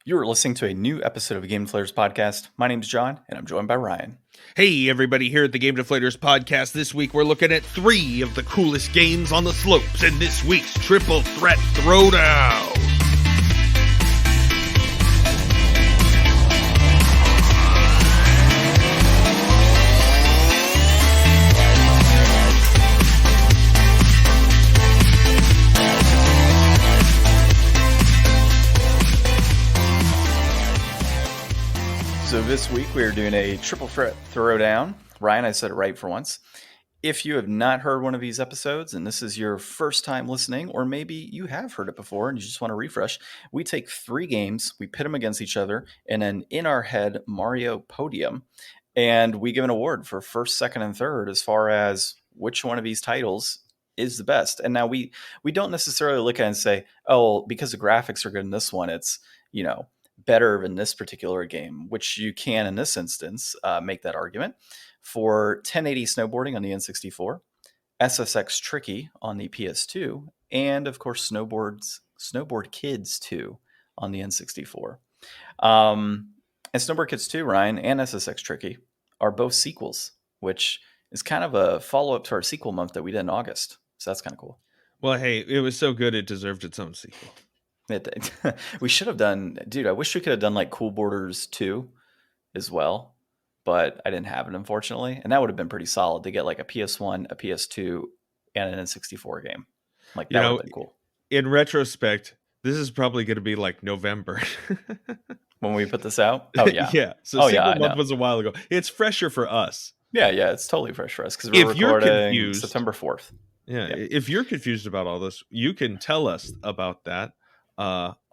You are listening to a new episode of the Game Deflators Podcast. My name is John, and I'm joined by Ryan. Hey, everybody, here at the Game Deflators Podcast. This week, we're looking at 3 of the coolest games on the slopes in this week's Triple Threat Throwdown. So this week we are doing a Triple Threat Throwdown. Ryan, I said it right for once. If you have not heard one of these episodes and this is your first time listening, or maybe you have heard it before and you just want to refresh, we take 3 games, we pit them against each other in an in our head Mario podium, and we give an award for first, second, and third as far as which one of these titles is the best. And now we don't necessarily look at it and say, oh, because the graphics are good in this one, it's, better in this particular game, which you can in this instance make that argument. For 1080 Snowboarding on the N64, SSX Tricky on the PS2, and of course Snowboard Kids 2 on the N64. And Snowboard Kids 2, Ryan, and SSX Tricky are both sequels, which is kind of a follow-up to our sequel month that we did in August. So that's kind of cool. Well, hey, it was so good it deserved its own sequel. We should have done, dude, I wish we could have done like Cool Borders 2 as well, but I didn't have it, unfortunately. And that would have been pretty solid to get like a PS1, a PS2, and an N64 game. Like, that would have been cool. In retrospect, this is probably going to be like November. When we put this out? Oh, yeah. Yeah. So sequel month was a while ago. It's fresher for us. Yeah, it's totally fresh for us because we're recording September 4th. Yeah, if you're confused about all this, you can tell us about that.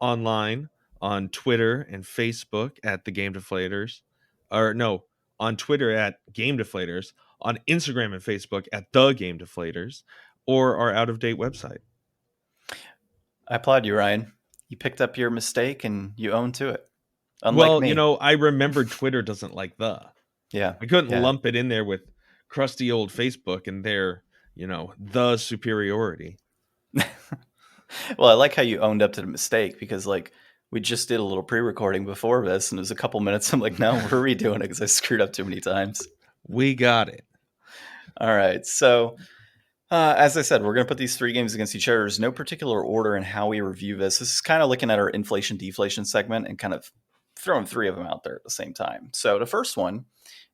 Online on Twitter and Facebook at the Game Deflators, on Twitter at Game Deflators, on Instagram and Facebook at the Game Deflators, or our out of date website. I applaud you, Ryan. You picked up your mistake and you owned to it. Unlike me. I remembered Twitter doesn't like the. Yeah, I couldn't lump it in there with crusty old Facebook and their, the superiority. Well, I like how you owned up to the mistake because, like, we just did a little pre-recording before this, and it was a couple minutes. I'm like, no, we're redoing it because I screwed up too many times. We got it. All right. So, as I said, we're going to put these 3 games against each other. There's no particular order in how we review this. This is kind of looking at our inflation-deflation segment and kind of throwing 3 of them out there at the same time. So the first one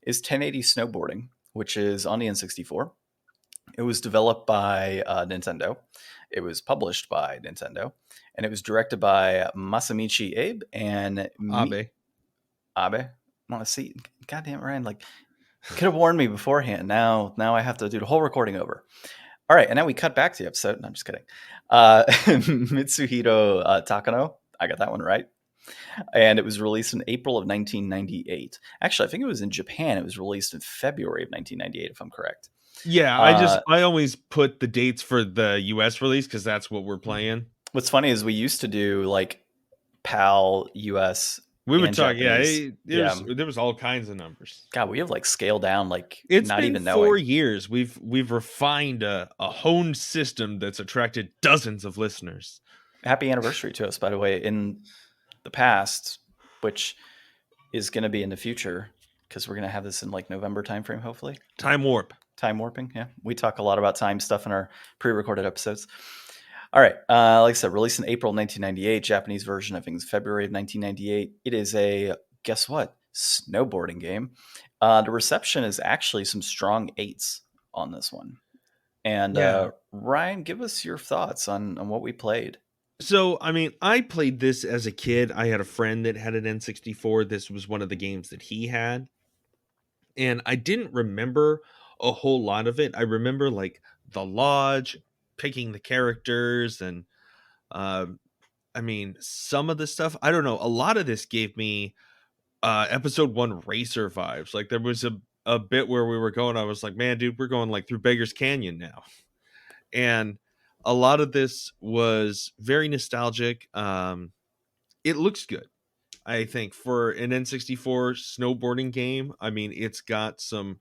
is 1080 Snowboarding, which is on the N64. It was developed by Nintendo. It was published by Nintendo, and it was directed by Masamichi Abe and Abe. I want to see. Goddamn, Ryan! Like, could have warned me beforehand. Now I have to do the whole recording over. All right, and now we cut back to the episode. No, I'm just kidding. Mitsuhiro Takano. I got that one right. And it was released in April of 1998. Actually, I think it was in Japan. It was released in February of 1998, if I'm correct. Yeah, I always put the dates for the US release because that's what we're playing. What's funny is we used to do like PAL US. We would talk, there was all kinds of numbers. God, we have like scaled down like it's not been even 4 knowing. years. We've refined a honed system that's attracted dozens of listeners. Happy anniversary to us, by the way, in the past, which is going to be in the future because we're going to have this in like November timeframe, hopefully. Time warping, yeah. We talk a lot about time stuff in our pre-recorded episodes. All right, like I said, released in April 1998, Japanese version, I think it's February of 1998. It is a, guess what, snowboarding game. The reception is actually some strong 8s on this one. And Ryan, give us your thoughts on what we played. So, I mean, I played this as a kid. I had a friend that had an N64. This was one of the games that he had. And I didn't remember a whole lot of it. I remember like the lodge, picking the characters, and some of the stuff. I don't know. A lot of this gave me episode 1 racer vibes. Like there was a bit where we were going, I was like, man, dude, we're going like through Beggar's Canyon now. And a lot of this was very nostalgic. It looks good. I think for an N64 snowboarding game, I mean, it's got some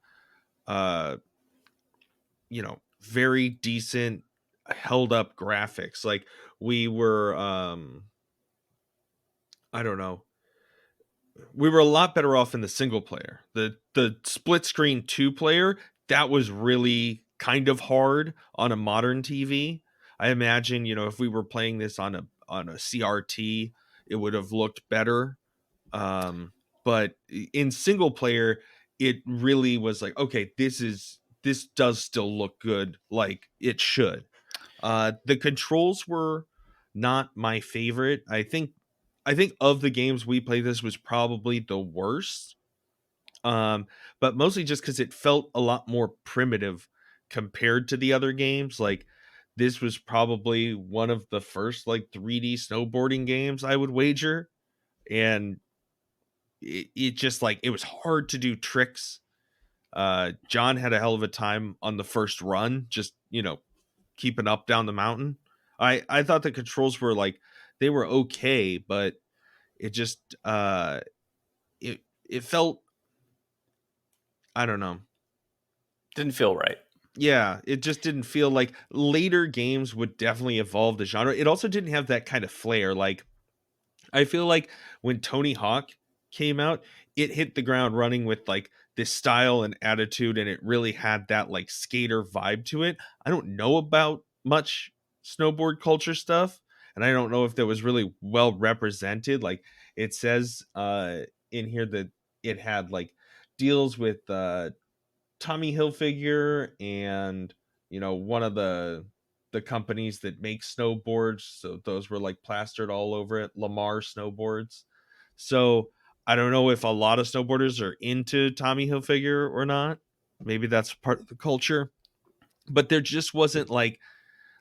very decent held up graphics. Like we were I don't know, we were a lot better off in the single player. The split screen 2-player, that was really kind of hard on a modern TV. I imagine, if we were playing this on a CRT, it would have looked better. But in single player, it really was like, okay, this does still look good, like it should. The controls were not my favorite. I think of the games we played, this was probably the worst. But mostly just because it felt a lot more primitive compared to the other games. Like, this was probably one of the first like 3D snowboarding games, I would wager. And it just like, it was hard to do tricks. John had a hell of a time on the first run, just keeping up down the mountain. I thought the controls were like, they were okay, but it just it felt, I don't know. Didn't feel right. Yeah, it just didn't feel like later games would definitely evolve the genre. It also didn't have that kind of flair. Like, I feel like when Tony Hawk came out, it hit the ground running with like this style and attitude, and it really had that like skater vibe to it. I don't know about much snowboard culture stuff, and I don't know if that was really well represented. Like, it says in here that it had like deals with Tommy Hilfiger and one of the companies that make snowboards, so those were like plastered all over it, Lamar snowboards. So I don't know if a lot of snowboarders are into Tommy Hilfiger or not. Maybe that's part of the culture, but there just wasn't like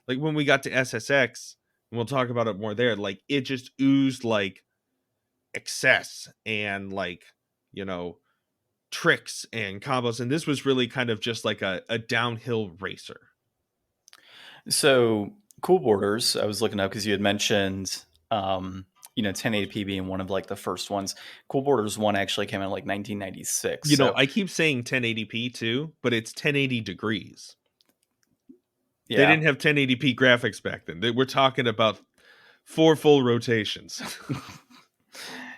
when we got to SSX, and we'll talk about it more there, like it just oozed like excess and like you know tricks and combos, and this was really kind of just like a downhill racer. So Cool Borders, I was looking up because you had mentioned, 1080p being one of like the first ones. Cool Borders 1 actually came out in like 1996. So I keep saying 1080p too, but it's 1080 degrees. They yeah. didn't have 1080p graphics back then. We're talking about 4 full rotations.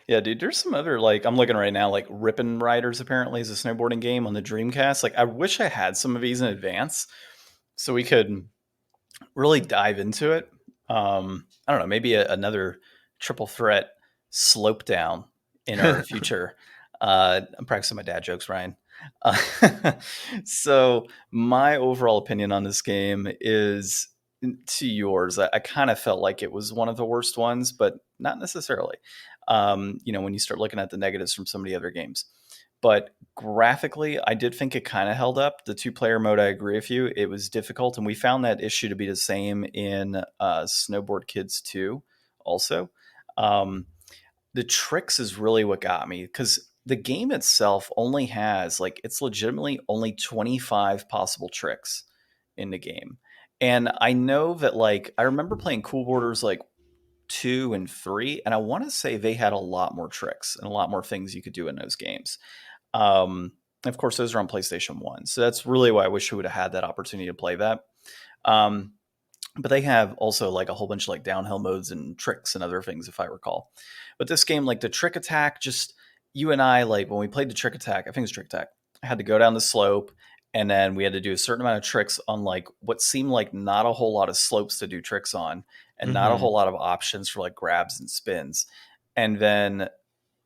Yeah, dude, there's some other, like, I'm looking right now, like Rippin' Riders apparently is a snowboarding game on the Dreamcast. Like, I wish I had some of these in advance so we could really dive into it. I don't know, maybe another triple threat slope down in our future. I'm practicing my dad jokes, Ryan. Uh, so my overall opinion on this game is to yours. I kind of felt like it was one of the worst ones, but not necessarily. When you start looking at the negatives from some of the other games. But graphically, I did think it kind of held up. The 2-player mode, I agree with you. It was difficult, and we found that issue to be the same in Snowboard Kids 2 also. The tricks is really what got me, because the game itself only has, like, it's legitimately only 25 possible tricks in the game. And I know that, like, I remember playing Cool Borders, like, 2 and 3, and I want to say they had a lot more tricks and a lot more things you could do in those games. Of course, those are on PlayStation 1. So that's really why I wish we would have had that opportunity to play that. But they have also like a whole bunch of like downhill modes and tricks and other things, if I recall. But this game, like the trick attack, just you and I, like when we played the trick attack, I think it's trick attack, I had to go down the slope, and then we had to do a certain amount of tricks on like what seemed like not a whole lot of slopes to do tricks on, and not a whole lot of options for like grabs and spins. And then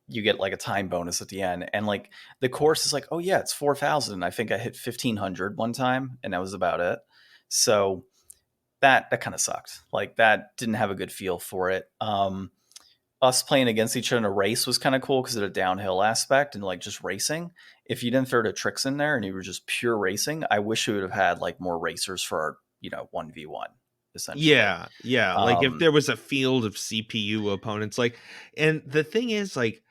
you get like a time bonus at the end. And like the course is like, oh yeah, it's 4,000. I think I hit 1,500 one time, and that was about it. So that kind of sucked. Like that didn't have a good feel for it. Us playing against each other in a race was kind of cool because of the downhill aspect and like just racing. If you didn't throw the tricks in there and you were just pure racing, I wish we would have had like more racers for our, 1v1 essentially. Yeah. Like if there was a field of CPU opponents, like, and the thing is, like,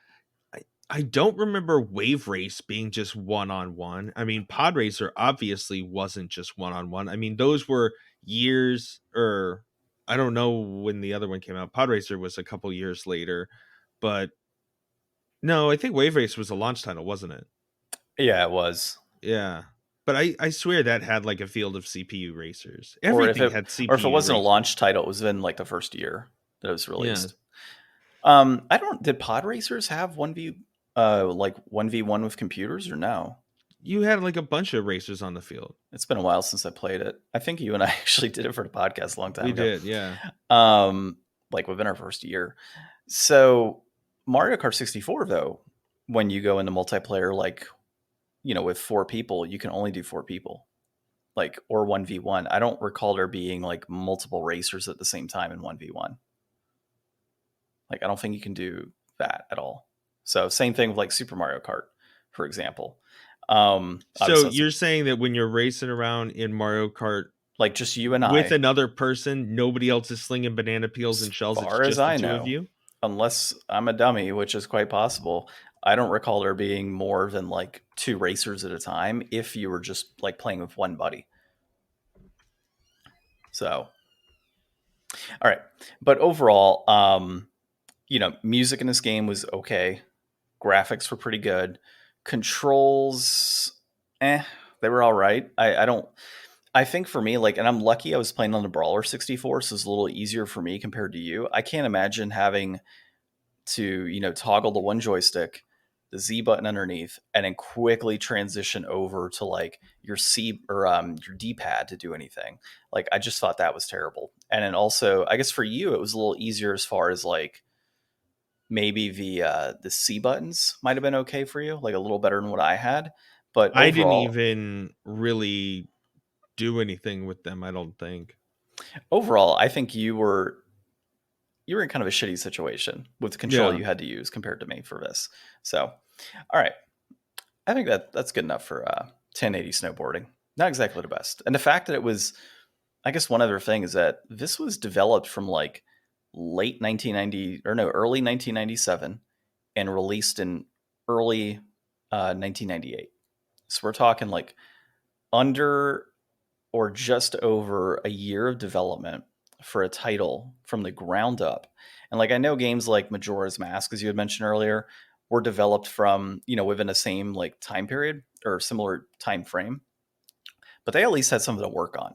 I don't remember Wave Race being just one-on-one. I mean, Pod Racer obviously wasn't just one-on-one. I mean, those were years, or I don't know when the other one came out. Pod Racer was a couple years later, but no, I think Wave Race was a launch title, wasn't it? Yeah, it was. Yeah. But I swear that had like a field of CPU racers. Everything had CPU. Or if it wasn't racers. a launch title, it was in like the first year that it was released. Did Pod Racers have 1v Like 1v1 with computers or no? You had like a bunch of racers on the field. It's been a while since I played it. I think you and I actually did it for the podcast a long time We ago. did, yeah. Like within our first year. So Mario Kart 64, though, when you go into multiplayer, like, with 4 people, you can only do 4 people, like, or 1v1. I don't recall there being like multiple racers at the same time in 1v1. Like, I don't think you can do that at all. So same thing with like Super Mario Kart, for example. So Obviously, you're saying that when you're racing around in Mario Kart like just you and with I, another person, nobody else is slinging banana peels as and shells. It's far as just the I two of know, you. unless I'm a dummy, which is quite possible. I don't recall there being more than like 2 racers at a time if you were just like playing with one buddy. So, all right. But overall, music in this game was okay. Graphics were pretty good. Controls, they were all right. I think for me, like, and I'm lucky I was playing on the Brawler 64, so it's a little easier for me compared to you. I can't imagine having to, toggle the one joystick, the Z button underneath, and then quickly transition over to like your C or your D pad to do anything. Like, I just thought that was terrible. And then also, I guess for you, it was a little easier as far as like maybe the C buttons might have been okay for you, like a little better than what I had. But I didn't overall, even really do anything with them, I don't think. I think you were in kind of a shitty situation with the control Yeah. you had to use compared to me for this. So, all right, I think that's good enough for 1080 snowboarding. Not exactly the best, and the fact that it was, I guess one other thing is that this was developed from like late 1990 or no, early 1997, and released in early 1998. So we're talking like under or just over a year of development for a title from the ground up. And like I know games like Majora's Mask, as you had mentioned earlier, were developed from, within the same like time period or similar time frame, but they at least had something to work on.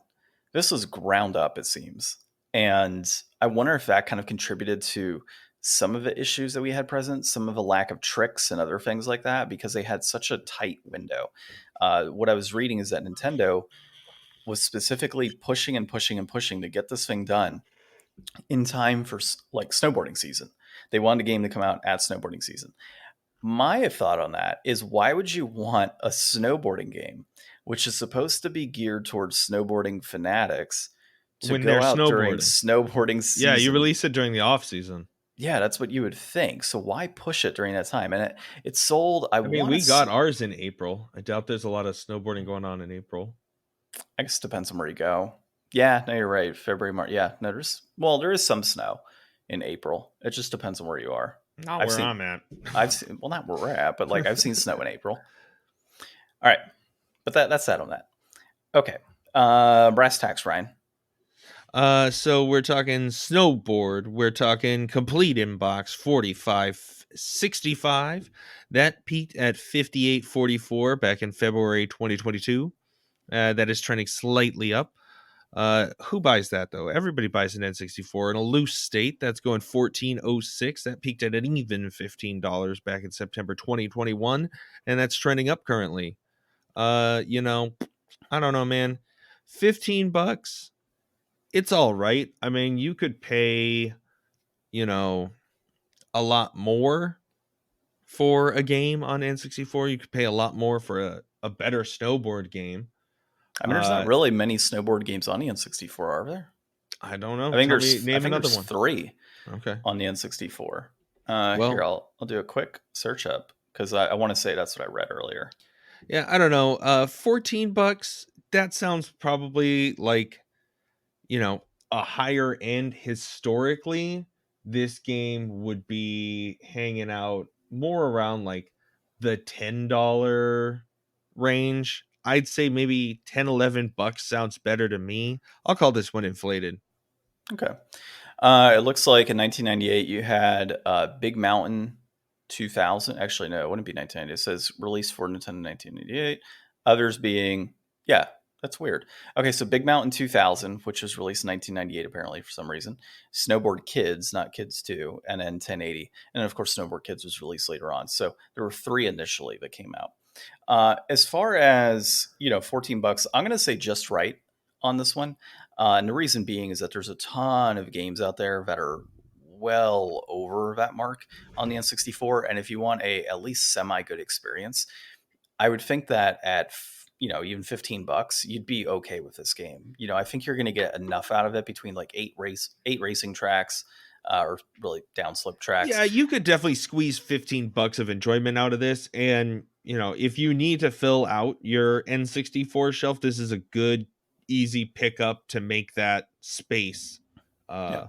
This was ground up, it seems. And I wonder if that kind of contributed to some of the issues that we had present, some of the lack of tricks and other things like that, because they had such a tight window. What I was reading is that Nintendo was specifically pushing and pushing and pushing to get this thing done in time for like snowboarding season. They wanted a game to come out at snowboarding season. My thought on that is, why would you want a snowboarding game, which is supposed to be geared towards snowboarding fanatics, to When they're go out during snowboarding. snowboarding Yeah, you season? release it during the off season. Yeah, that's what you would think. So why push it during that time? And it sold. I I mean, want we to. got ours in April. I doubt there's a lot of snowboarding going on in April. I guess it depends on where you go. Yeah, no, you're right. February, March. Yeah, no, there is some snow in April. It just depends on where you are. Not I've where seen, I'm at. well, not where we're at, but like I've seen snow in April. All right, but that's that on that. Okay, brass tacks, Ryan. So we're talking snowboard. We're talking complete inbox 4565. That peaked at 5844 back in February 2022. That is trending slightly up. Who buys that though? Everybody buys an N64 in a loose state. That's going 1406. That peaked at an even $15 back in September 2021, and that's trending up currently. I don't know, man. $15. It's all right. I mean, you could pay, a lot more for a game on N64. You could pay a lot more for a better snowboard game. I mean, there's not really many snowboard games on the N64, are there? I don't know. I think Name another one. 3 Okay. on the N64. Well, Here, I'll do a quick search up because I want to say that's what I read earlier. yeah, I don't know. $14. That sounds probably like, a higher end. Historically, this game would be hanging out more around like the $10 range. I'd say maybe 10, $11 sounds better to me. I'll call this one inflated. Okay. It looks like in 1998 you had Big Mountain 2000. Actually, no, it wouldn't be 1998. It says released for Nintendo 1998. Others being, yeah, That's weird. Okay, so Big Mountain 2000, which was released in 1998, apparently for some reason. Snowboard Kids, not Kids 2, and then 1080. And then, of course, Snowboard Kids was released later on. So there were 3 initially that came out. As far as, 14 bucks, I'm going to say just right on this one. And the reason being is that there's a ton of games out there that are well over that mark on the N64. And if you want a at least semi good experience, I would think that at even 15 bucks, you'd be okay with this game. I think you're going to get enough out of it between like eight racing tracks, or really downslope tracks. Yeah, you could definitely squeeze 15 bucks of enjoyment out of this. And, if you need to fill out your N64 shelf, this is a good, easy pickup to make that space, Yeah.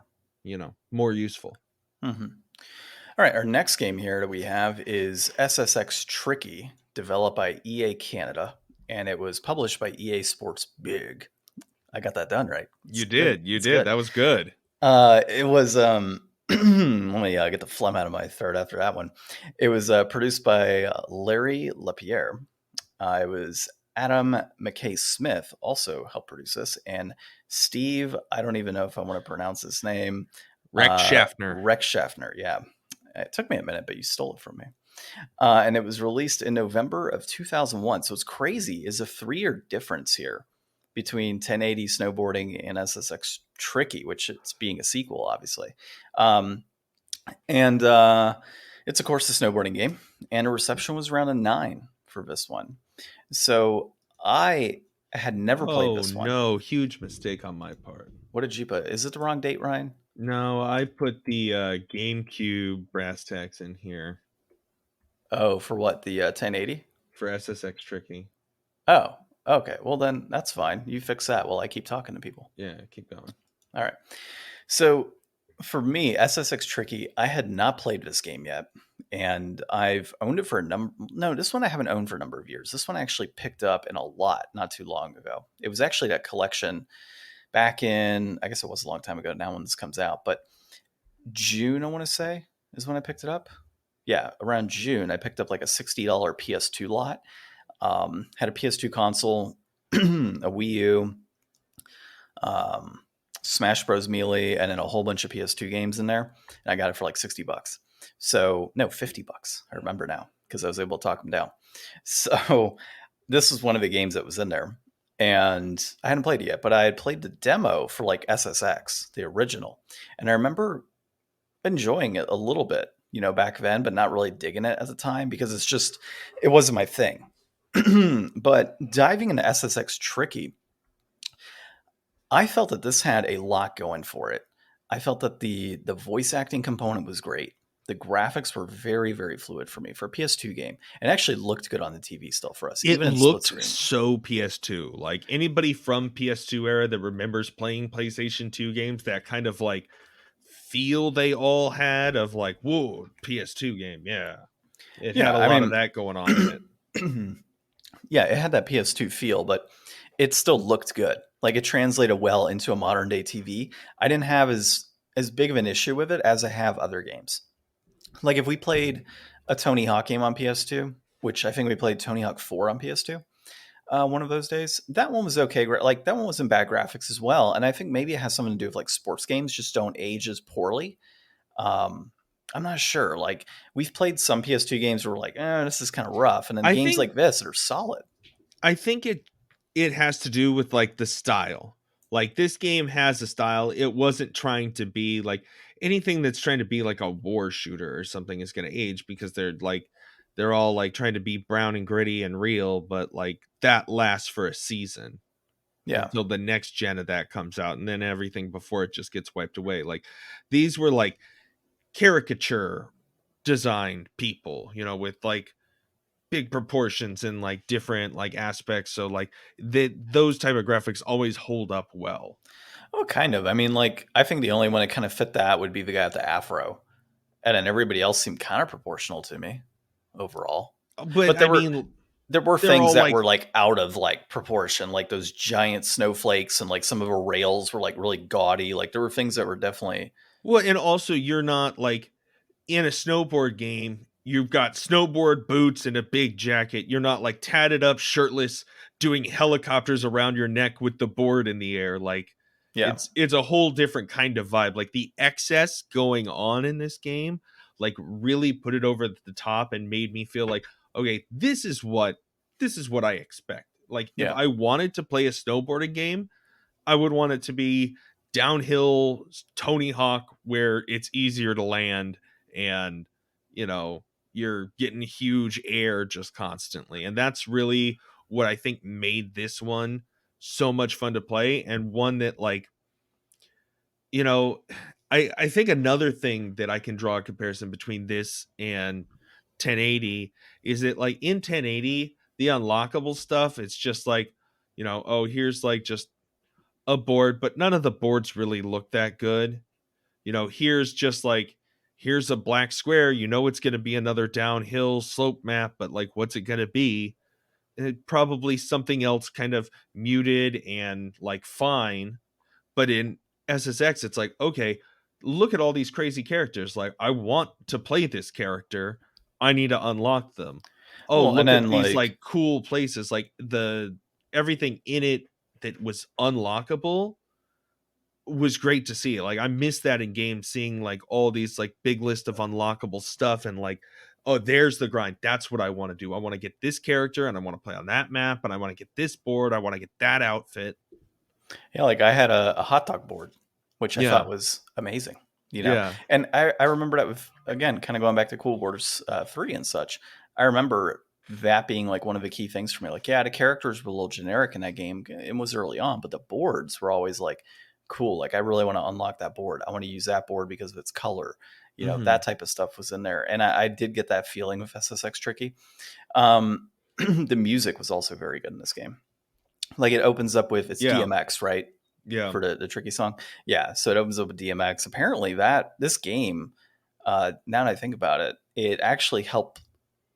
more useful. Mm-hmm. All right, our next game here that we have is SSX Tricky, developed by EA Canada, and it was published by EA Sports Big. I got that done right. You did. Good. That was good. It was let me get the phlegm out of my throat after that one. It was produced by Larry Lapierre. It was Adam McKay Smith also helped produce this, and Steve, I don't even know if I want to pronounce his name. Rex Schaffner. Rex Schaffner, yeah. It took me a minute, but you stole it from me. And it was released in November of 2001. So it's crazy. Is a 3-year difference here between 1080 Snowboarding and SSX Tricky, which it's being a sequel, obviously. And it's, of course, a snowboarding game. And the reception was around a 9 for this one. So I had never played this one. No, huge mistake on my part. What did you put? Is it the wrong date, Ryan? No, I put the GameCube brass tacks in here. Oh, for what? The 1080? For SSX Tricky. Oh, okay. Well, then that's fine. You fix that while I keep talking to people. Yeah, keep going. All right. So for me, SSX Tricky, I had not played this game yet. And I've owned it for a number. No, this one I haven't owned for a number of years. This one I actually picked up in a lot not too long ago. It was actually that collection back in, I guess it was a long time ago now when this comes out, but June, I want to say, is when I picked it up. Yeah, around June, I picked up like a $60 PS2 lot. Had a PS2 console, a Wii U, Smash Bros. Melee, and then a whole bunch of PS2 games in there. And I got it for like 60 bucks. So, no, 50 bucks. I remember now because I was able to talk them down. So this was one of the games that was in there. And I hadn't played it yet, but I had played the demo for like SSX, the original. And I remember enjoying it a little bit, back then, but not really digging it at the time because it wasn't my thing. But diving into SSX Tricky, I felt that this had a lot going for it. I felt that the voice acting component was great. The graphics were very, very fluid for me for a PS2 game. It actually looked good on the TV still for us. It looked so PS2. Like anybody from PS2 era that remembers playing PlayStation 2 games, that kind of like feel they all had of like, whoa, PS2 game. Yeah. It had a lot of that going on in it. Yeah, it had that PS2 feel, but it still looked good. Like it translated well into a modern day TV. I didn't have as big of an issue with it as I have other games. Like if we played a Tony Hawk game on PS2, which I think we played Tony Hawk 4 on PS2 one of those days, that one was okay. Like that one wasn't bad graphics as well. And I think maybe it has something to do with like sports games just don't age as poorly. I'm not sure. Like we've played some PS2 games where we're like, this is kind of rough. And then games like this are solid. I think it has to do with like the style. Like this game has a style. It wasn't trying to be like anything that's trying to be like a war shooter or something is going to age because they're all like trying to be brown and gritty and real, but like that lasts for a season. Yeah. Until the next gen of that comes out. And then everything before it just gets wiped away. Like these were like caricature designed people, with like big proportions and like different like aspects. So like those type of graphics always hold up well. Oh, kind of. I mean, like I think the only one that kind of fit that would be the guy with the afro, and then everybody else seemed kind of proportional to me overall. But there were things that were like out of like proportion, like those giant snowflakes, and like some of the rails were like really gaudy. Like there were things that were definitely well, and also you're not like in a snowboard game. you've got snowboard boots and a big jacket. You're not like tatted up, shirtless, doing helicopters around your neck with the board in the air. Like Yeah. it's a whole different kind of vibe. Like the excess going on in this game, like really put it over the top and made me feel like, okay, this is what I expect. Like if Yeah. I wanted to play a snowboarding game, I would want it to be downhill Tony Hawk where it's easier to land and you know you're getting huge air just constantly. And that's really what I think made this one so much fun to play, and one that like you know I think another thing that I can draw a comparison between this and 1080 is that like in 1080 the unlockable stuff, it's just like oh, here's like just a board, but none of the boards really look that good. Here's just like, here's a black square. It's going to be another downhill slope map, but like, what's it going to be? Probably something else kind of muted and like fine. But in SSX, it's like, okay, look at all these crazy characters. Like, I want to play this character. I need to unlock them. Oh, Well, and look at then these like, like cool places. Like everything in it that was unlockable was great to see. Like I missed that in games, seeing like all these like big list of unlockable stuff and like, oh, there's the grind. That's what I want to do. I want to get this character and I want to play on that map and I want to get this board. I want to get that outfit. yeah, like I had a hot dog board, which I Yeah. thought was amazing, Yeah. and I remember that with, again, kind of going back to Cool Borders 3 and such. I remember that being like one of the key things for me. Like, yeah, the characters were a little generic in that game. It was early on, but the boards were always like cool. Like, I really want to unlock that board. I want to use that board because of its color. Mm-hmm. That type of stuff was in there. And I did get that feeling with SSX Tricky. The music was also very good in this game. Like, it opens up with, it's Yeah. DMX, right? Yeah. For the Tricky song. Yeah. So it opens up with DMX. Apparently this game, now that I think about it, it actually helped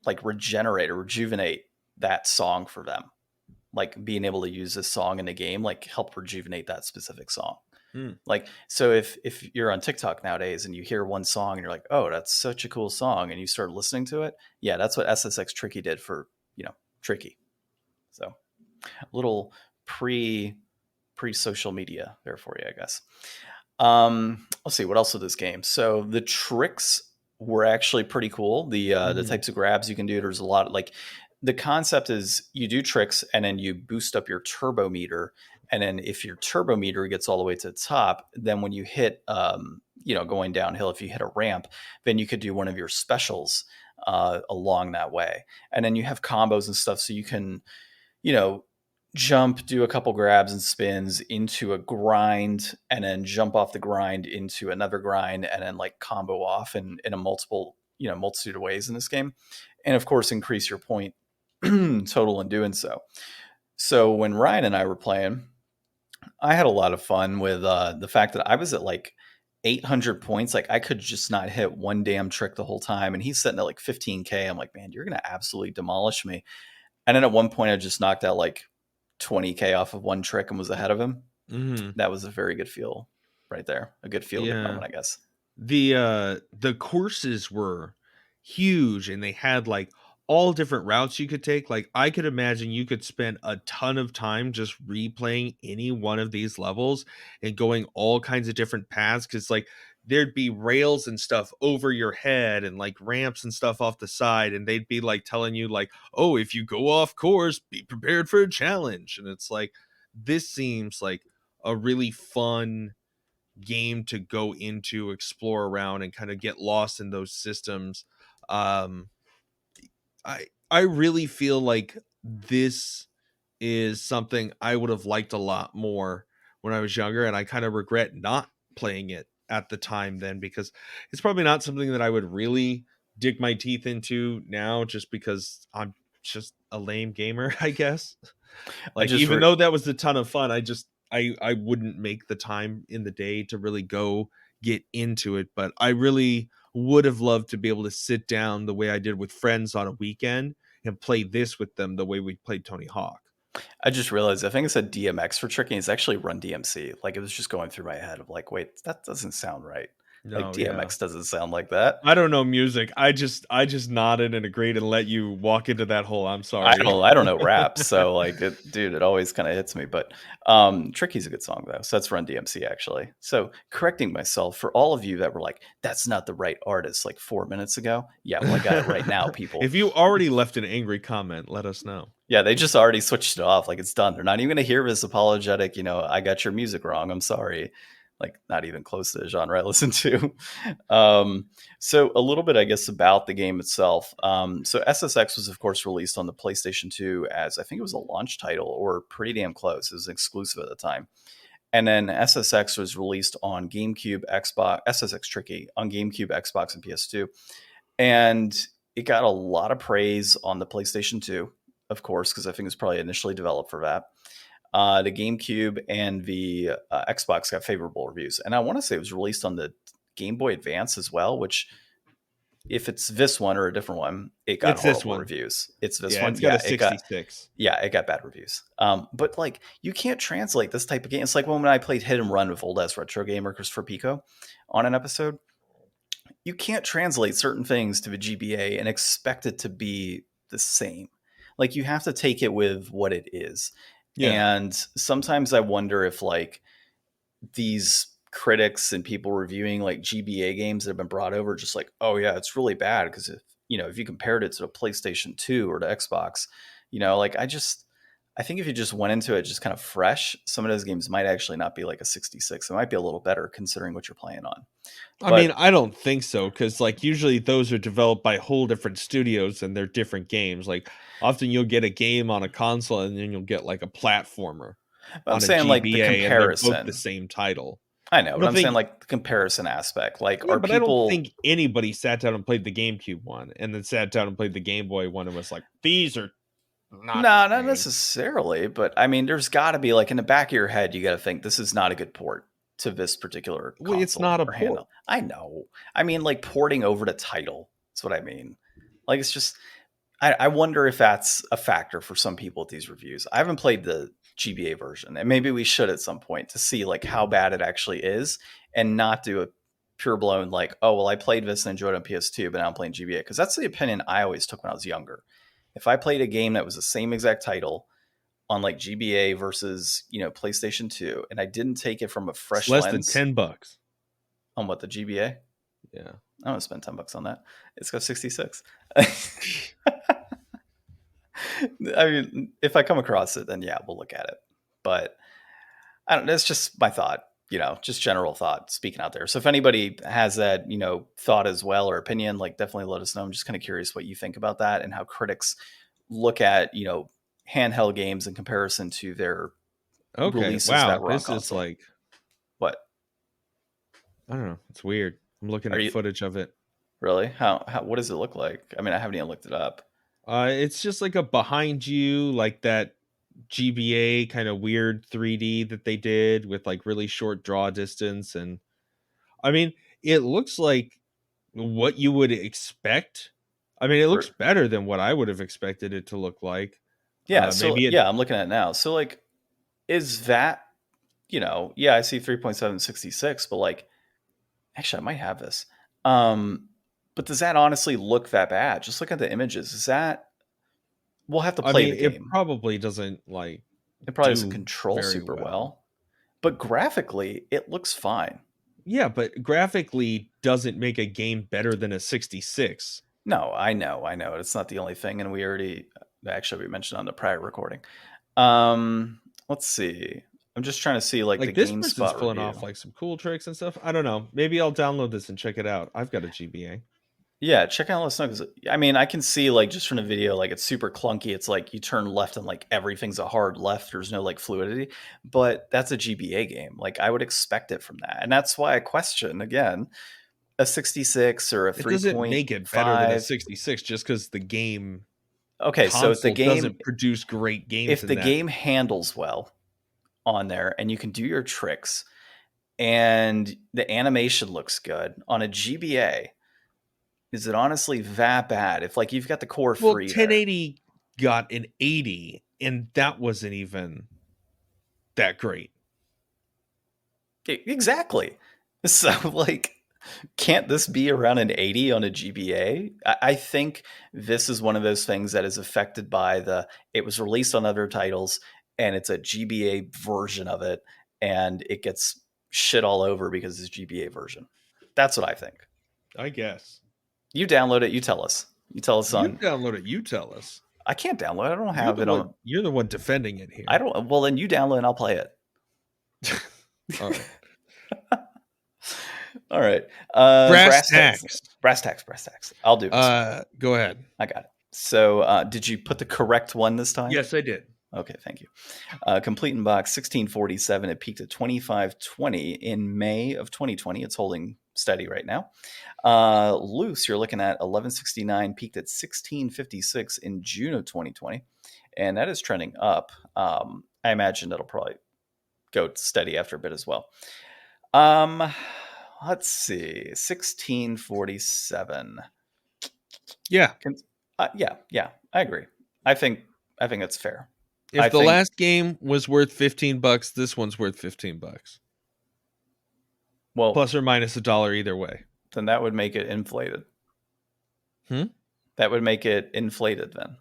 like regenerate or rejuvenate that song for them. Like, being able to use this song in the game, like, helped rejuvenate that specific song. Like, so if you're on TikTok nowadays and you hear one song and you're like, oh, that's such a cool song, and you start listening to it, yeah, that's what SSX Tricky did for, Tricky. So a little pre social media there for you, I guess. Let's see, what else with this game? So the tricks were actually pretty cool. The types of grabs you can do. There's a lot, like, the concept is you do tricks and then you boost up your turbo meter. And then if your turbo meter gets all the way to the top, then when you hit, going downhill, if you hit a ramp, then you could do one of your specials along that way. And then you have combos and stuff. So you can, jump, do a couple grabs and spins into a grind, and then jump off the grind into another grind, and then like combo off in a multitude of ways in this game. And of course, increase your point total in doing so. So when Ryan and I were playing, I had a lot of fun with the fact that I was at like 800 points. Like, I could just not hit one damn trick the whole time. And he's sitting at like 15K. I'm like, man, you're going to absolutely demolish me. And then at one point, I just knocked out like 20K off of one trick and was ahead of him. Mm-hmm. That was a very good feel right there. A good feel good moment, I guess. The courses were huge and they had like all different routes you could take. Like I could imagine you could spend a ton of time just replaying any one of these levels and going all kinds of different paths, because like there'd be rails and stuff over your head and like ramps and stuff off the side, and they'd be like telling you like, oh, if you go off course, be prepared for a challenge. And it's like, this seems like a really fun game to go into, explore around, and kind of get lost in those systems. I really feel like this is something I would have liked a lot more when I was younger, and I kind of regret not playing it at the time then, because it's probably not something that I would really dig my teeth into now, just because I'm just a lame gamer, I guess. Like, even though that was a ton of fun, I wouldn't make the time in the day to really go get into it. But I really would have loved to be able to sit down the way I did with friends on a weekend and play this with them the way we played Tony Hawk. I just realized, I think it said DMX for Tricky. It's actually Run DMC. Like, it was just going through my head of like, wait, that doesn't sound right. Like No, yeah. DMX doesn't sound like that. I don't know music. I just nodded and agreed and let you walk into that hole. I'm I sorry. don't I don't know rap, so like it always kind of hits me. But Tricky's a good song though. So that's Run DMC actually. So correcting myself for all of you that were like, that's not the right artist like 4 minutes ago. Yeah, well, I got it right now, people. If you already left an angry comment, let us know. Yeah, they just already switched it off. Like it's done. They're not even gonna hear this apologetic, I got your music wrong. I'm sorry. Like not even close to the genre I listen to. So a little bit, I guess, about the game itself. So SSX was, of course, released on the PlayStation 2 as I think it was a launch title or pretty damn close. It was exclusive at the time. And then SSX was released on GameCube, Xbox, SSX Tricky on GameCube, Xbox, and PS2. And it got a lot of praise on the PlayStation 2, of course, because I think it was probably initially developed for that. The GameCube and the Xbox got favorable reviews. And I want to say it was released on the Game Boy Advance as well, which if it's this one or a different one, it got It's this horrible one. reviews. It's this Yeah, one. it's got Yeah, a 66. it got bad reviews. But like you can't translate this type of game. It's like when I played Hit and Run with old ass retro gamer Christopher Pico on an episode. You can't translate certain things to the GBA and expect it to be the same. Like you have to take it with what it is. Yeah. And sometimes I wonder if like these critics and people reviewing like GBA games that have been brought over just like, oh yeah, it's really bad because if you compared it to the PlayStation 2 or the Xbox, like I think if you just went into it just kind of fresh, some of those games might actually not be like a 66. It might be a little better considering what you're playing on. I But mean, I don't think so because like usually those are developed by whole different studios and they're different games. Like often you'll get a game on a console and then you'll get like a platformer I'm on a saying like the GBA and they're both the comparison. same title. I know, I but don't I'm saying think like the comparison aspect. Like, Yeah, are but I don't people? think anybody sat down and played the GameCube one and then sat down and played the Game Boy one and was like, these are not No, the not same. necessarily. But I mean, there's got to be like in the back of your head, you got to think this is not a good port to this particular Well, it's console not a or port. handle. I know. I mean, like porting over the title. That's what I mean. Like, it's just. I wonder if that's a factor for some people with these reviews. I haven't played the GBA version, and maybe we should at some point to see like how bad it actually is, and not do a pure blown like, oh well, I played this and enjoyed it on PS2, but now I'm playing GBA because that's the opinion I always took when I was younger. If I played a game that was the same exact title on like GBA versus PlayStation 2, and I didn't take it from a It's fresh less than lens $10. on what the GBA, Yeah. I'm gonna spend $10 on that. It's got 66. I mean, if I come across it, then yeah, we'll look at it. But I don't. That's just my thought. Just general thought speaking out there. So if anybody has that, thought as well or opinion, like definitely let us know. I'm just kind of curious what you think about that and how critics look at, handheld games in comparison to their Okay. releases that Wow. were on This is console. like, What I don't know. It's weird. I'm looking are at you footage of it. really? How what does it look like? I mean, I haven't even looked it up. It's just like a behind you, like that GBA kind of weird 3D that they did with like really short draw distance. And I mean, it looks like what you would expect. I mean, it looks For better than what I would have expected it to look like. yeah, so Maybe it, yeah, I'm looking at it now. So like, is that yeah, I see 3.766, but like, actually, I might have this. But does that honestly look that bad? Just look at the images. Is that we'll have to I play mean, the it game. probably doesn't like It probably doesn't do control very super well. well, but graphically, it looks fine. Yeah, but graphically doesn't make a game better than a 66. No, I know. It's not the only thing, and we actually we mentioned on the prior recording. Let's see. I'm just trying to see like the Like this person's GameSpot pulling review. off like some cool tricks and stuff. I don't know. Maybe I'll download this and check it out. I've got a GBA. Yeah, check out Let Us Know because I mean I can see like just from the video like it's super clunky. It's like you turn left and like everything's a hard left. There's no like fluidity, but that's a GBA game. Like I would expect it from that, and that's why I question again a 66 or a It doesn't make it better than a 3.5. 66 just because the game Okay, so console doesn't produce great games if in the that. game handles well on there and you can do your tricks and the animation looks good on a GBA, is it honestly that bad? If like you've got the core Well, free there. 1080 got an 80, and that wasn't even that great. Exactly. So like Can't this be around an 80 on a GBA? I think this is one of those things that is affected by it was released on other titles and it's a GBA version of it and it gets shit all over because it's a GBA version. That's what I think. I guess. You download it, you tell us. You tell us You on. download it, you tell us. I can't download it. I don't have it on. You're the one defending it here. I don't. Well, then you download and I'll play it. All right. All right. Brass tacks. Brass tacks. I'll do it. Go ahead. I got it. So did you put the correct one this time? Yes, I did. Okay, thank you. Complete in box 1647. It peaked at 2520 in May of 2020. It's holding steady right now. Loose, you're looking at 1169, peaked at 1656 in June of 2020. And that is trending up. I imagine that'll probably go steady after a bit as well. Let's see, 1647. Yeah. Yeah, I agree. I think that's fair. If the last game was worth $15, this one's worth $15. Well, plus or minus $1 either way. Then that would make it inflated. That would make it inflated then.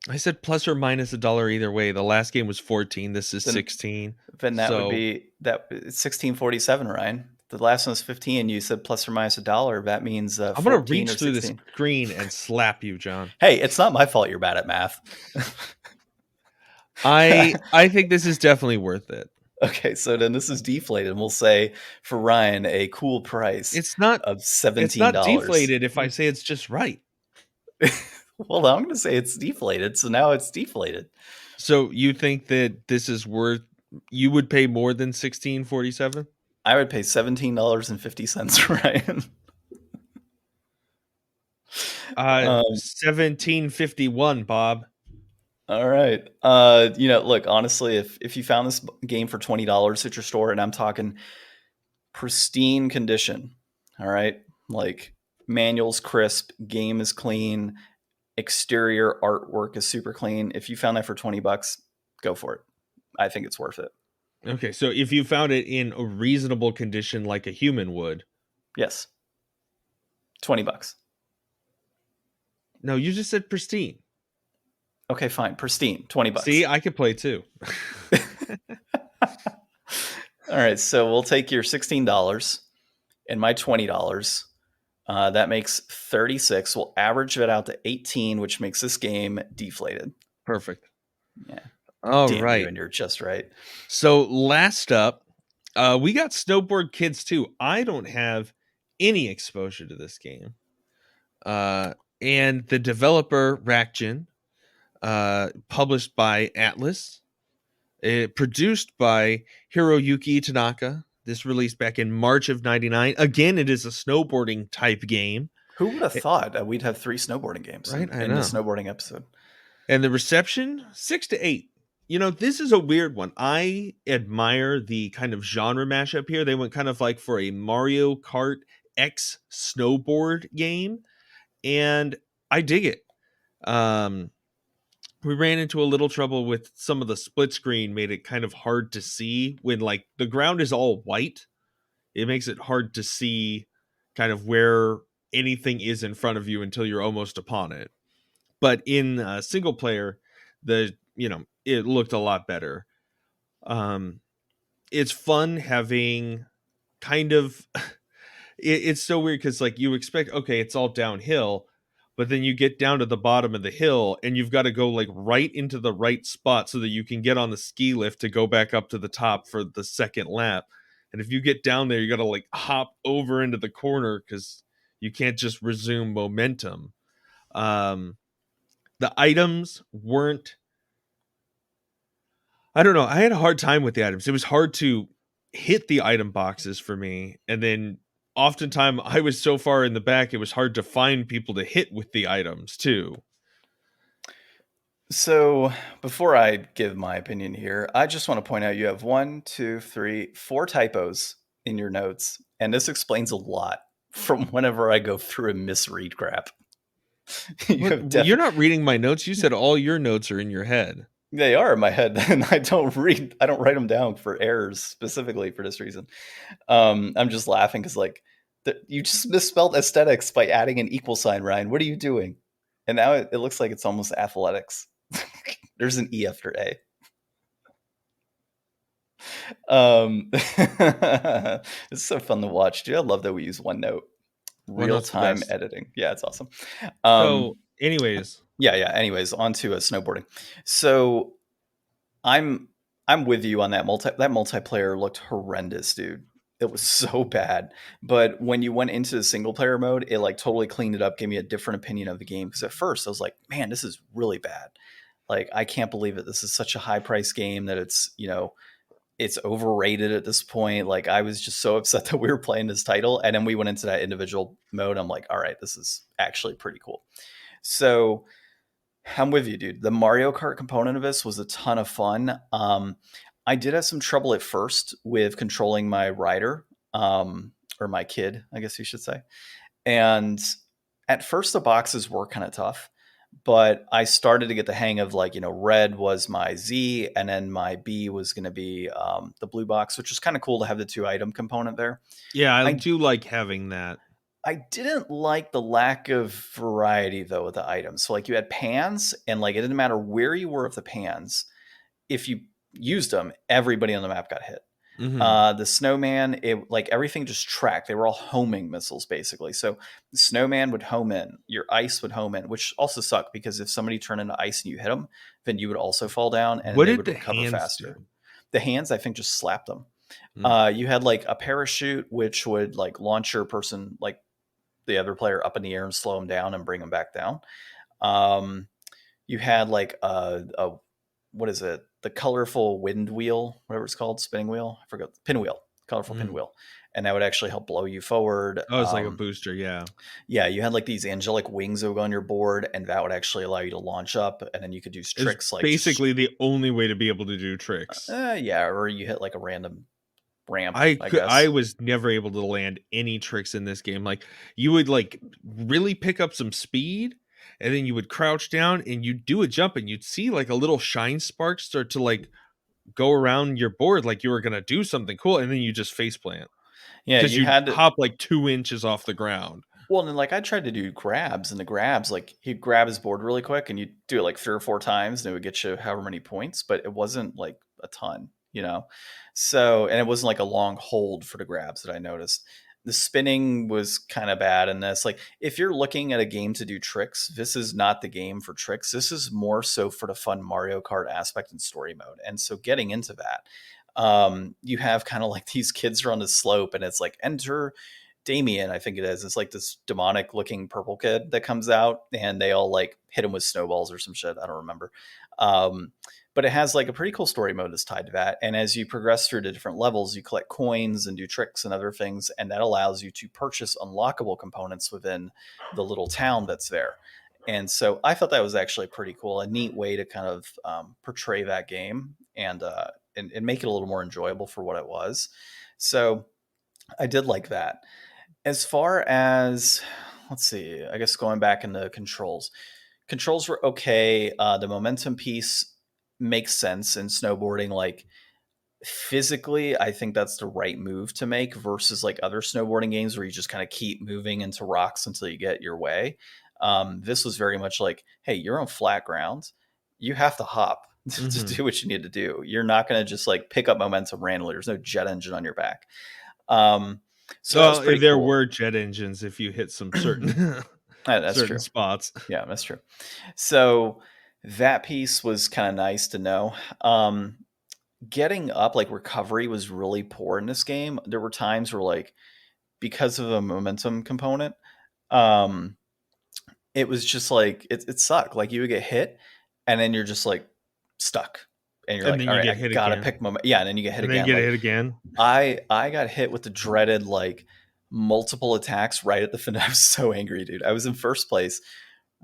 I said plus or minus $1 either way. The last game was 14. This is 16. Then that would be that 1647, Ryan. The last one was 15. You said plus or minus $1. That means I'm going to reach through this screen and slap you, John. Hey, it's not my fault you're bad at math. I think this is definitely worth it. Okay, so then this is deflated. And we'll say for Ryan a cool price. It's not of $17. It's not deflated if I say it's just right. Well, I'm going to say it's deflated, so now it's deflated. So you think that this is worth? You would pay more than $16.47? I would pay $17.50, Ryan. $17.51, Bob. All right. Look, honestly, if you found this game for $20 at your store, and I'm talking pristine condition, all right, like manual's crisp, game is clean, exterior artwork is super clean. If you found that for $20, go for it. I think it's worth it. Okay, so if you found it in a reasonable condition like a human would. Yes. $20. No, you just said pristine. Okay, fine. Pristine. $20. See, I could play too. All right, so we'll take your $16 and my $20. That makes 36. We'll average it out to 18, which makes this game deflated. Perfect. Yeah. All Damn right. You, and you're just right. So last up, we got Snowboard Kids 2. I don't have any exposure to this game. And the developer, Rakjin, published by Atlas, produced by Hiroyuki Tanaka. This released back in March of 99. Again, it is a snowboarding type game. Who would have thought that we'd have 3 snowboarding games in the snowboarding episode? And the reception, 6 to 8. You know, this is a weird one. I admire the kind of genre mashup here. They went kind of like for a Mario Kart X snowboard game, and I dig it. We ran into a little trouble with some of the split screen, made it kind of hard to see when like the ground is all white. It makes it hard to see kind of where anything is in front of you until you're almost upon it. But in single player, it looked a lot better. It's fun having kind of it's so weird because like you expect, okay, it's all downhill, but then you get down to the bottom of the hill and you've got to go like right into the right spot so that you can get on the ski lift to go back up to the top for the second lap. And if you get down there, you got to like hop over into the corner because you can't just resume momentum. The items weren't, I don't know. I had a hard time with the items. It was hard to hit the item boxes for me. And then oftentimes I was so far in the back, it was hard to find people to hit with the items too. So before I give my opinion here, I just want to point out you have 1, 2, 3, 4 typos in your notes. And this explains a lot from whenever I go through and misread crap. You're not reading my notes. You said all your notes are in your head. They are in my head, and I don't write them down for errors specifically for this reason. I'm just laughing because like You just misspelled aesthetics by adding an equal sign, Ryan. What are you doing? And now it looks like it's almost athletics. There's an E after A. It's so fun to watch, dude. I love that we use OneNote. Real OneNote's the time best. editing. Yeah, it's awesome. So, anyways, Yeah. Anyways, on to snowboarding. So I'm I'm with you on that multiplayer looked horrendous, dude. It was so bad. But when you went into the single player mode, it like totally cleaned it up, gave me a different opinion of the game. Because at first I was like, man, this is really bad. Like I can't believe it. This is such a high price game that it's overrated at this point. Like I was just so upset that we were playing this title. And then we went into that individual mode. I'm like, all right, this is actually pretty cool. So I'm with you, dude. The Mario Kart component of this was a ton of fun. I did have some trouble at first with controlling my rider, or my kid, I guess you should say. And at first, the boxes were kind of tough, but I started to get the hang of like, red was my Z, and then my B was going to be the blue box, which is kind of cool to have the 2 item component there. yeah, I I do like having that. I didn't like the lack of variety though with the items. So like you had pans, and like it didn't matter where you were with the pans. If you used them, everybody on the map got hit. Hmm. The snowman, it like everything just tracked. They were all homing missiles basically. So the snowman would home in, your ice would home in, which also sucked because if somebody turned into ice and you hit them, then you would also fall down and What they did would the recover hands faster. do? The hands, I think, just slapped them. Mm. You had like a parachute, which would like launch your person, like the other player, up in the air and slow them down and bring them back down. Um, you had like a what is it? The colorful wind wheel, whatever it's called, spinning wheel. I forgot. Pinwheel, colorful Mm. pinwheel, and that would actually help blow you forward. Oh, it's like a booster, yeah. Yeah, you had like these angelic wings that would go on your board, and that would actually allow you to launch up, and then you could do It's tricks like just basically the only way to be able to do tricks. yeah, or you hit like a random ramp, I I guess. was never able to land any tricks in this game. Like you would like really pick up some speed and then you would crouch down and you'd do a jump and you'd see like a little shine spark start to like go around your board like you were gonna do something cool and then you just face plant Yeah, because you you'd had to. hop like 2 inches off the ground. Well, and then like I tried to do grabs, and the grabs, like he'd grab his board really quick, and you do it like 3 or 4 times, and it would get you however many points, but it wasn't like a ton. So, and it wasn't like a long hold for the grabs that I noticed. The spinning was kind of bad in this. Like, if you're looking at a game to do tricks, this is not the game for tricks. This is more so for the fun Mario Kart aspect and story mode. And so, getting into that, you have kind of like these kids are on the slope, and it's like enter Damien, I think it is. It's like this demonic looking purple kid that comes out, and they all like hit him with snowballs or some shit. I don't remember. Um, but it has like a pretty cool story mode that's tied to that. And as you progress through the different levels, you collect coins and do tricks and other things, and that allows you to purchase unlockable components within the little town that's there. And so I thought that was actually pretty cool, a neat way to kind of portray that game and make it a little more enjoyable for what it was. So I did like that. As far as, let's see, I guess going back into controls were okay. The momentum piece makes sense in snowboarding. Like physically, I think that's the right move to make versus like other snowboarding games where you just kind of keep moving into rocks until you get your way. This was very much like, hey, you're on flat ground. You have to hop to Hmm. do what you need to do. You're not going to just like pick up momentum randomly. There's no jet engine on your back. Um, so that was Well, pretty there cool. were jet engines if you hit some certain That's certain true. spots. Yeah, that's true. So that piece was kind of nice to know. Getting up, like recovery was really poor in this game. There were times where like because of the momentum component, um, it was just like it sucked. Like you would get hit, and then you're just like stuck, and you're And like, then all you right, get I hit gotta again. pick moment. Yeah, and then you get hit And then you again. get Like hit again. I got hit with the dreaded like multiple attacks right at the finish. I was so angry, dude. I was in first place.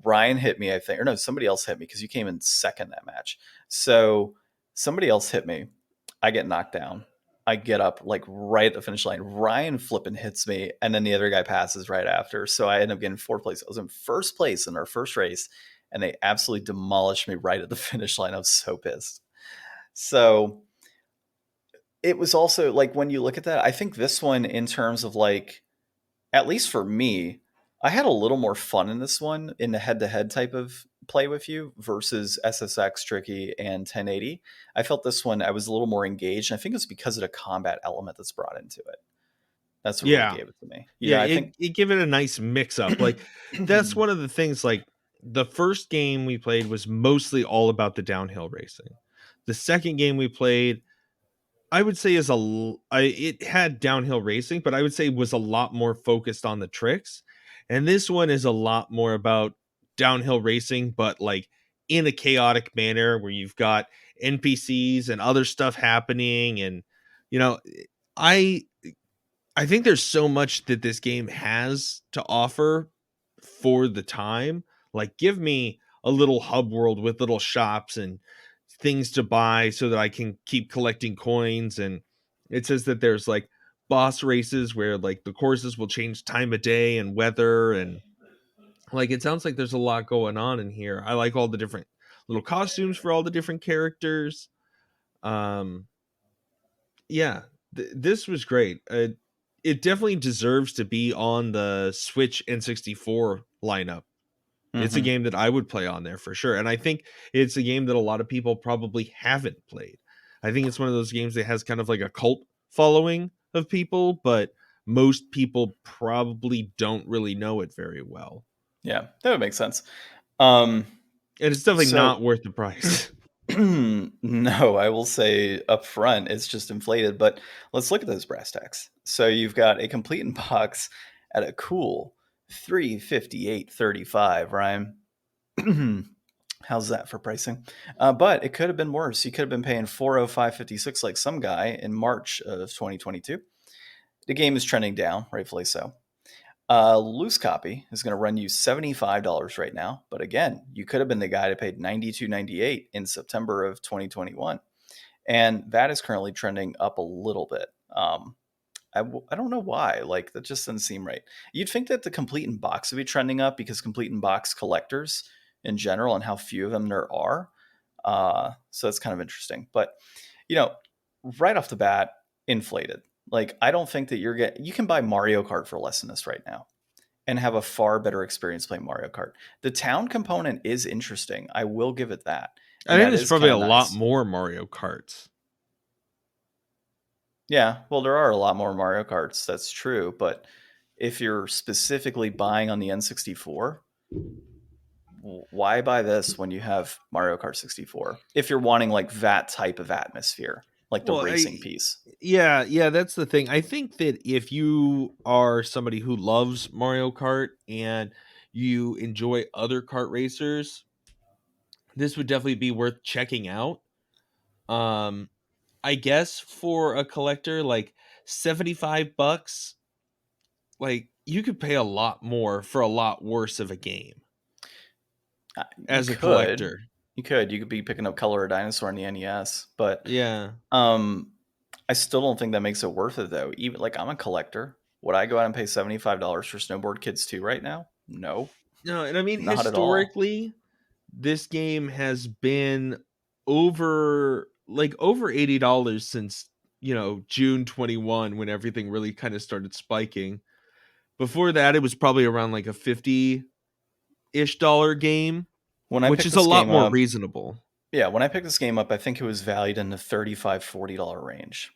Ryan hit me, I think, or no, somebody else hit me because you came in second that match. So somebody else hit me. I get knocked down. I get up like right at the finish line. Ryan flipping hits me, and then the other guy passes right after. So I end up getting fourth place. I was in first place in our first race, and they absolutely demolished me right at the finish line. I was so pissed. So it was also like when you look at that, I think this one in terms of like at least for me, I had a little more fun in this one in the head-to-head type of play with you versus SSX Tricky and 1080. I felt this one I was a little more engaged. And I think it's because of the combat element that's brought into it. That's what really Yeah. gave it to me. Yeah, I think it give it a nice mix up. Like that's one of the things, like the first game we played was mostly all about the downhill racing. The second game we played, I would say it had downhill racing, but I would say was a lot more focused on the tricks. And this one is a lot more about downhill racing, but like in a chaotic manner where you've got NPCs and other stuff happening. And, you know, I I think there's so much that this game has to offer for the time. Like, give me a little hub world with little shops and things to buy so that I can keep collecting coins. And it says that there's like boss races where like the courses will change time of day and weather. And like, it sounds like there's a lot going on in here. I like all the different little costumes for all the different characters. Um, yeah, this was great. It definitely deserves to be on the Switch N64 lineup. It's a mhm. game that I would play on there for sure. And I think it's a game that a lot of people probably haven't played. I think it's one of those games that has kind of like a cult following of people, but most people probably don't really know it very well. Yeah, that would make sense. Um, And it's definitely so not worth the price. no, I will say up front, it's just inflated. But let's look at those brass tacks. So you've got a complete in box at a cool 358.35, Ryan. How's that for pricing? But it could have been worse. You could have been paying 405.56 like some guy in March of 2022. The game is trending down, rightfully so. Loose copy is going to run you $75 right now. But again, you could have been the guy that paid $92.98 in September of 2021. And that is currently trending up a little bit. I don't know why. Like, that just doesn't seem right. You'd think that the complete in box would be trending up because complete in box collectors in general and how few of them there are. So that's kind of interesting. But, you know, right off the bat, inflated. Like, I don't think that you can buy Mario Kart for less than this right now and have a far better experience playing Mario Kart. The town component is interesting. I will give it that. I And think that there's is probably kind a of lot nice. more Mario Karts. Yeah, well, there are a lot more Mario Karts. That's true. But if you're specifically buying on the N64, why buy this when you have Mario Kart 64? If you're wanting like that type of atmosphere, like the Well, racing piece. yeah, that's the thing. I think that if you are somebody who loves Mario Kart and you enjoy other kart racers, this would definitely be worth checking out. Um, I guess for a collector, like $75, like you could pay a lot more for a lot worse of a game You as a could, collector. you could be picking up Color or Dinosaur in the NES, but Yeah. um, I still don't think that makes it worth it though. Even like I'm a collector, would I go out and pay $75 for Snowboard Kids 2 right now? No, No, and I mean not at all. historically, this game has been over $80 since, June 21 when everything really kind of started spiking. Before that, it was probably around like a 50-ish dollar game, When I which picked is a this lot game more up, reasonable. yeah, when I picked this game up, I think it was valued in the $35-$40 range.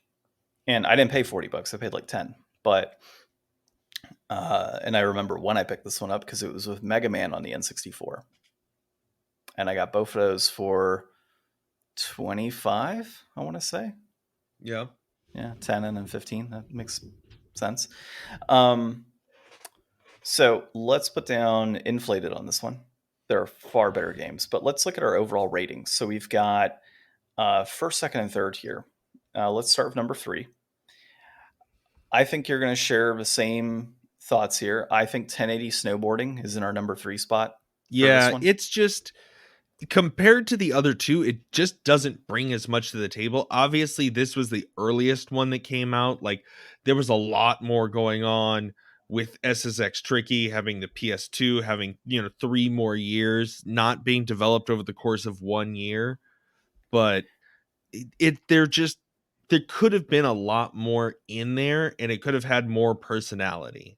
And I didn't pay $40. I paid like 10. But and I remember when I picked this one up because it was with Mega Man on the N64. And I got both of those for 25, I want to say. Yeah. Yeah, 10 and then 15. That makes sense. Um, so let's put down inflated on this one. There are far better games, but let's look at our overall ratings. So we've got first, second, and third here. Let's start with number 3. I think you're going to share the same thoughts here. I think 1080 snowboarding is in our number 3 spot for this Yeah, one. it's just compared to the other two, it just doesn't bring as much to the table. Obviously, this was the earliest one that came out. Like, there was a lot more going on with SSX Tricky having the PS2, having, 3 more years, not being developed over the course of 1 year. But there could have been a lot more in there and it could have had more personality.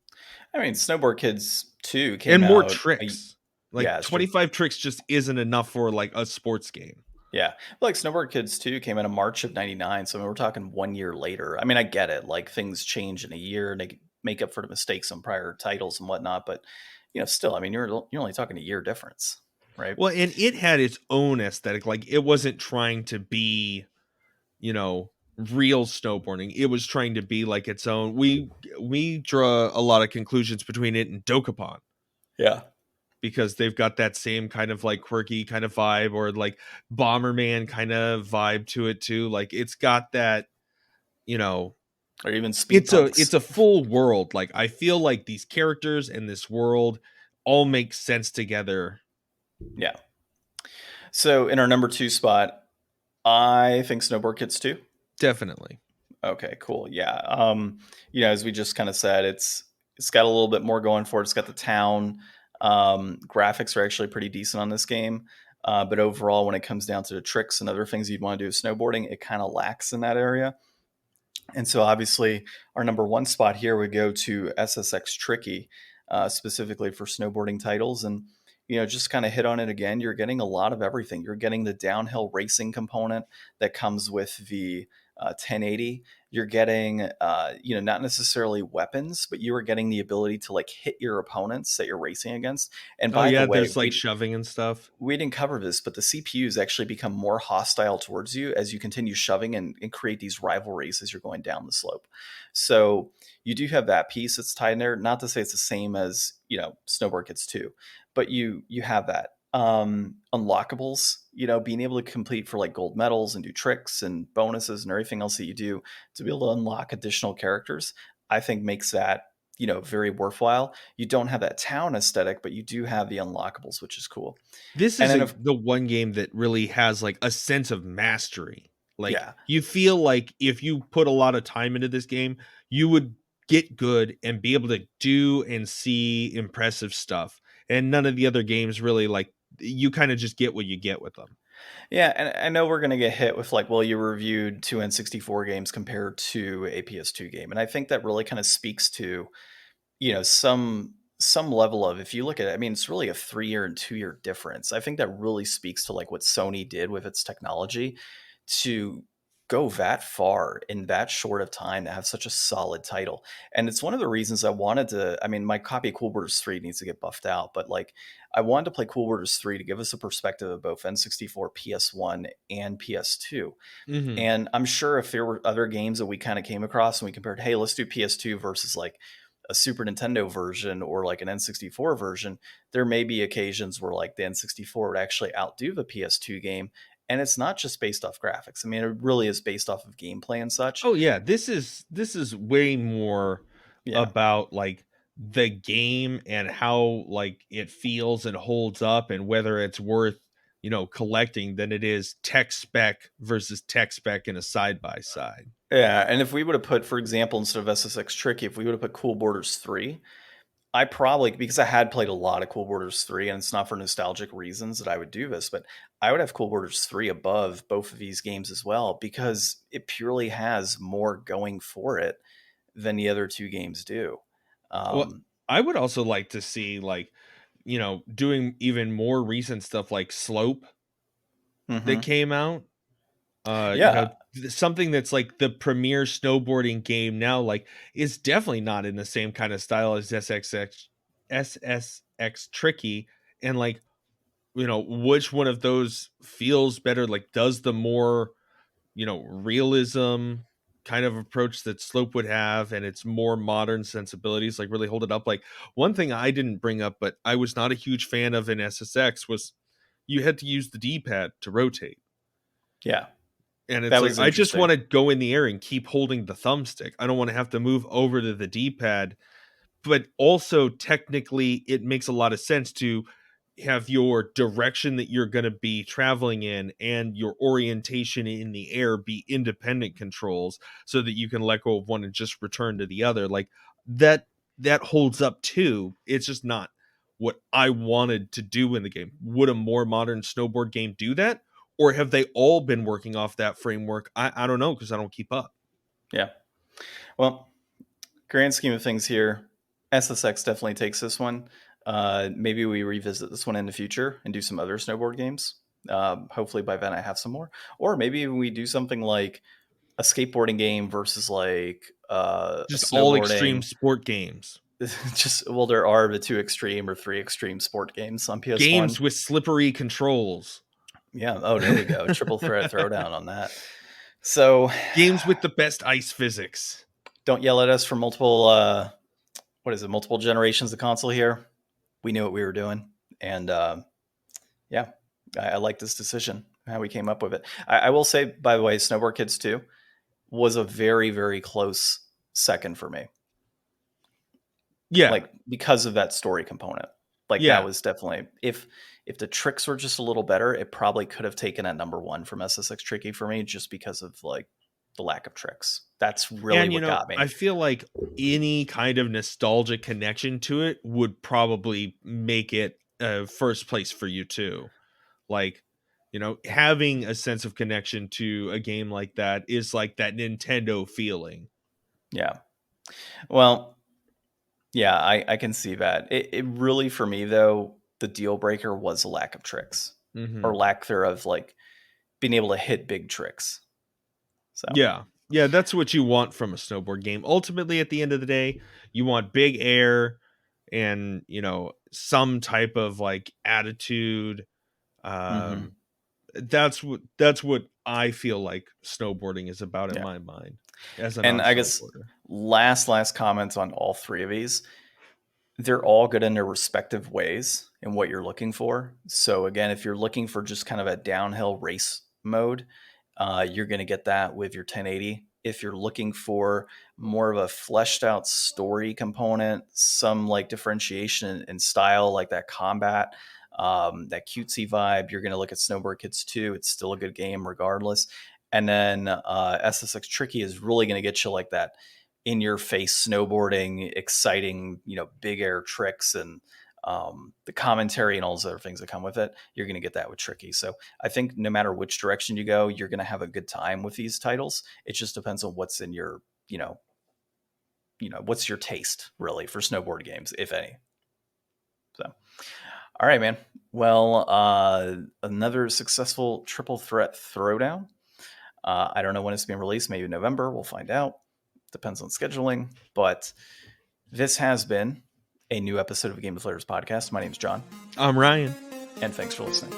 I mean, Snowboard Kids 2 came And more out. tricks. Yeah, Like it's true. 25 tricks just isn't enough for like a sports game. Yeah. Like Snowboard Kids 2 came out in March of 99. So I mean, we're talking 1 year later. I mean, I get it. Like things change in a year and they make up for the mistakes on prior titles and whatnot. But, still, I mean, you're only talking a year difference, right? Well, and it had its own aesthetic. Like it wasn't trying to be, you know, real snowboarding. It was trying to be like its own. We draw a lot of conclusions between it and Dokapon Yeah. because they've got that same kind of like quirky kind of vibe, or like Bomberman kind of vibe to it too. Like it's got that, you know, Or even Speed it's Punks. a full world. Like I feel like these characters and this world all make sense together. Yeah. So in our number 2 spot, I think Snowboard Kids 2. Definitely. Okay, cool. Yeah. As we just kind of said, it's got a little bit more going for it. It's got the town. Graphics are actually pretty decent on this game. But overall, when it comes down to the tricks and other things you'd want to do with snowboarding, it kind of lacks in that area. And so obviously our number 1 spot here would go to SSX Tricky, specifically for snowboarding titles. And, just kind of hit on it again. You're getting a lot of everything. You're getting the downhill racing component that comes with the 1080. You're getting, not necessarily weapons, but you are getting the ability to like hit your opponents that you're racing against. And Oh by the yeah, way, there's like shoving and stuff. we didn't cover this, but the CPUs actually become more hostile towards you as you continue shoving and create these rivalries as you're going down the slope. So you do have that piece that's tied in there. Not to say it's the same as, Snowboard Kids 2, but you have that. Unlockables, being able to complete for like gold medals and do tricks and bonuses and everything else that you do to be able to unlock additional characters, I think makes that very worthwhile. You don't have that town aesthetic, but you do have the unlockables, which is cool. This And is then, if the one game that really has like a sense of mastery. Like yeah, you feel like if you put a lot of time into this game, you would get good and be able to do and see impressive stuff. And none of the other games really, like, you kind of just get what you get with them. yeah, and I know we're gonna get hit with like, well, you reviewed 2 N64 games compared to a PS2 game, and I think that really kind of speaks to some level of, if you look at it, I mean, it's really a 3 year and 2 year difference. I think that really speaks to like what Sony did with its technology to go that far in that short of time to have such a solid title. And it's one of the reasons I wanted to, I mean, my copy of Cool Borders 3 needs to get buffed out, but like I wanted to play Cool Borders 3 to give us a perspective of both N64, PS1, and PS2. Mm-hmm. And I'm sure if there were other games that we kind of came across and we compared, hey, let's do PS2 versus like a Super Nintendo version or like an N64 version, there may be occasions where like the N64 would actually outdo the PS2 game. And it's not just based off graphics. I mean, it really is based off of gameplay and such. Oh yeah, this is way more Yeah. about like the game and how like it feels and holds up and whether it's worth, collecting than it is tech spec versus tech spec in a side by side. Yeah. And if we would have put, for example, instead of SSX Tricky, if we would have put Cool Borders 3, I probably, because I had played a lot of Cool Borders 3, and it's not for nostalgic reasons that I would do this, but I would have Cool Borders 3 above both of these games as well, because it purely has more going for it than the other 2 games do. Well, Um, I would also like to see like, doing even more recent stuff like Slope that mhm. came out. Yeah. Something that's like the premier snowboarding game now, like is definitely not in the same kind of style as SSX Tricky. And like, which one of those feels better? Like, does the more, realism kind of approach that Slope would have and its more modern sensibilities like really hold it up? Like, one thing I didn't bring up, but I was not a huge fan of in SSX was you had to use the D-pad to rotate. Yeah. And it's That like, was I just interesting. want to go in the air and keep holding the thumbstick. I don't want to have to move over to the D-pad. But also, technically, it makes a lot of sense to have your direction that you're going to be traveling in and your orientation in the air be independent controls so that you can let go of one and just return to the other. Like that holds up too. It's just not what I wanted to do in the game. Would a more modern snowboard game do that? Or have they all been working off that framework? I don't know because I don't keep up. Yeah. Well, grand scheme of things here, SSX definitely takes this one. Maybe we revisit this one in the future and do some other snowboard games. Hopefully by then I have some more. Or maybe we do something like a skateboarding game versus like a Just all extreme snowboarding. sport games. Just, well, there are the 2 extreme or 3 extreme sport games on PS1. Games with slippery controls. Yeah. Oh, there we go. Triple threat throwdown on that. So Games with the best ice physics. don't yell at us for multiple, multiple generations of console here. We knew what we were doing. And yeah, I like this decision, how we came up with it. I will say, by the way, Snowboard Kids 2 was a very, very close second for me. Yeah. Like, because of that story component. Like, that was definitely, if the tricks were just a little better, it probably could have taken at number 1 from SSX Tricky for me, just because of like the lack of tricks. That's really what got me. I feel like any kind of nostalgic connection to it would probably make it first place for you too. Like, having a sense of connection to a game like that is like that Nintendo feeling. Yeah. Well, yeah, I can see that. It really, for me though, the deal breaker was the lack of tricks, or lack thereof, like being able to hit big tricks. So yeah, that's what you want from a snowboard game. Ultimately, at the end of the day, you want big air and some type of like attitude. That's what I feel like snowboarding is about in my mind. And I guess last comments on all 3 of these. They're all good in their respective ways in what you're looking for. So again, if you're looking for just kind of a downhill race mode, you're going to get that with your 1080. If you're looking for more of a fleshed out story component, some like differentiation in style, like that combat, that cutesy vibe, you're going to look at Snowboard Kids 2. It's still a good game regardless. And then SSX Tricky is really going to get you like that in your face snowboarding, exciting, big air tricks and the commentary and all those other things that come with it. You're going to get that with Tricky. So I think no matter which direction you go, you're going to have a good time with these titles. It just depends on what's in your, what's your taste really for snowboard games, if any. So, all right, man. Well, another successful triple threat throwdown. I don't know when it's being released. Maybe November. We'll find out. Depends on scheduling. But this has been a new episode of Game Deflators Podcast. My name's John. I'm Ryan. And thanks for listening.